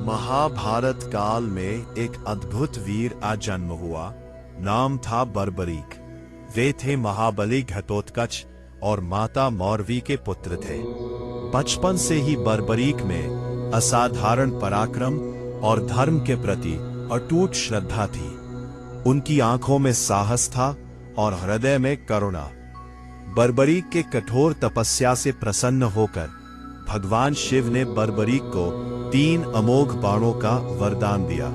महाभारत काल में एक अद्भुत वीर का जन्म हुआ। नाम था बर्बरीक। वे थे महाबली घटोत्कच और माता मौरवी के पुत्र थे। बचपन से ही बर्बरीक में असाधारण पराक्रम और धर्म के प्रति अटूट श्रद्धा थी। उनकी आंखों में साहस था और हृदय में करुणा। बर्बरीक के कठोर तपस्या से प्रसन्न होकर भगवान शिव ने बर्बरीक को 3 अमोघ बाणों का वरदान दिया।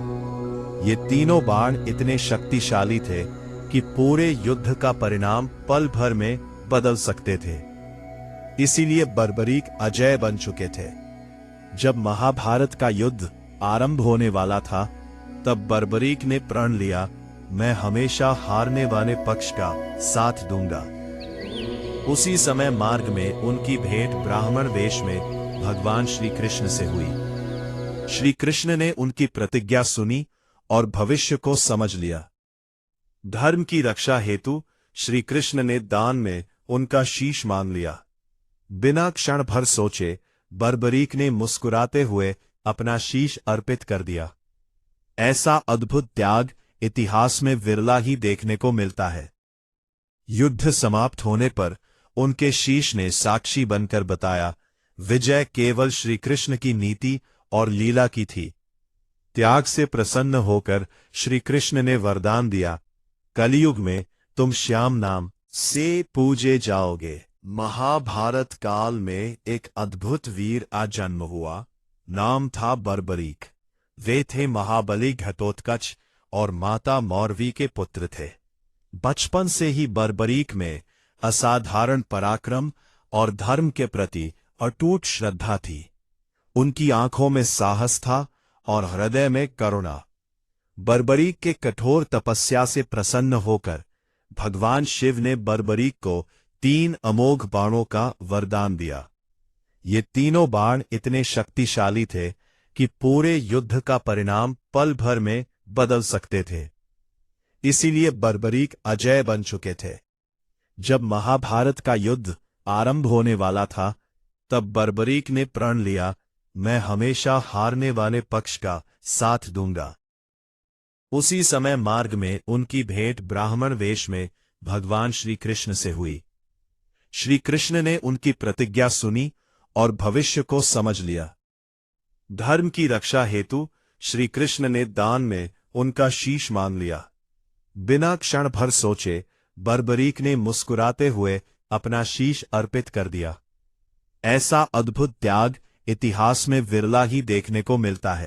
ये तीनों बाण इतने शक्तिशाली थे कि पूरे युद्ध का परिणाम पल भर में बदल सकते थे। इसीलिए बर्बरीक अजय बन चुके थे। जब महाभारत का युद्ध आरंभ होने वाला था, तब बर्बरीक ने प्रण लिया, मैं हमेशा हारने वाले पक्ष का साथ दूंगा। उसी समय मार्ग में उनकी भेंट ब्राह्मण वेश में भगवान श्री कृष्ण से हुई। श्री कृष्ण ने उनकी प्रतिज्ञा सुनी और भविष्य को समझ लिया। धर्म की रक्षा हेतु श्री कृष्ण ने दान में उनका शीश मांग लिया। बिना क्षण भर सोचे बर्बरीक ने मुस्कुराते हुए अपना शीश अर्पित कर दिया। ऐसा अद्भुत त्याग इतिहास में विरला ही देखने को मिलता है। युद्ध समाप्त होने पर उनके शीश ने साक्षी बनकर बताया, विजय केवल श्री कृष्ण की नीति और लीला की थी। त्याग से प्रसन्न होकर श्री कृष्ण ने वरदान दिया, कलयुग में तुम श्याम नाम से पूजे जाओगे। महाभारत काल में एक अद्भुत वीर का जन्म हुआ। नाम था बर्बरीक। वे थे महाबली घटोत्कच और माता मौरवी के पुत्र थे। बचपन से ही बर्बरीक में असाधारण पराक्रम और धर्म के प्रति अटूट श्रद्धा थी। उनकी आंखों में साहस था और हृदय में करुणा। बर्बरीक के कठोर तपस्या से प्रसन्न होकर भगवान शिव ने बर्बरीक को 3 अमोघ बाणों का वरदान दिया। ये तीनों बाण इतने शक्तिशाली थे कि पूरे युद्ध का परिणाम पल भर में बदल सकते थे। इसीलिए बर्बरीक अजय बन चुके थे। जब महाभारत का युद्ध आरंभ होने वाला था, तब बर्बरीक ने प्रण लिया, मैं हमेशा हारने वाले पक्ष का साथ दूंगा। उसी समय मार्ग में उनकी भेंट ब्राह्मण वेश में भगवान श्री कृष्ण से हुई। श्री कृष्ण ने उनकी प्रतिज्ञा सुनी और भविष्य को समझ लिया। धर्म की रक्षा हेतु श्री कृष्ण ने दान में उनका शीश मांग लिया। बिना क्षण भर सोचे बर्बरीक ने मुस्कुराते हुए अपना शीश अर्पित कर दिया। ऐसा अद्भुत त्याग इतिहास में विरला ही देखने को मिलता है।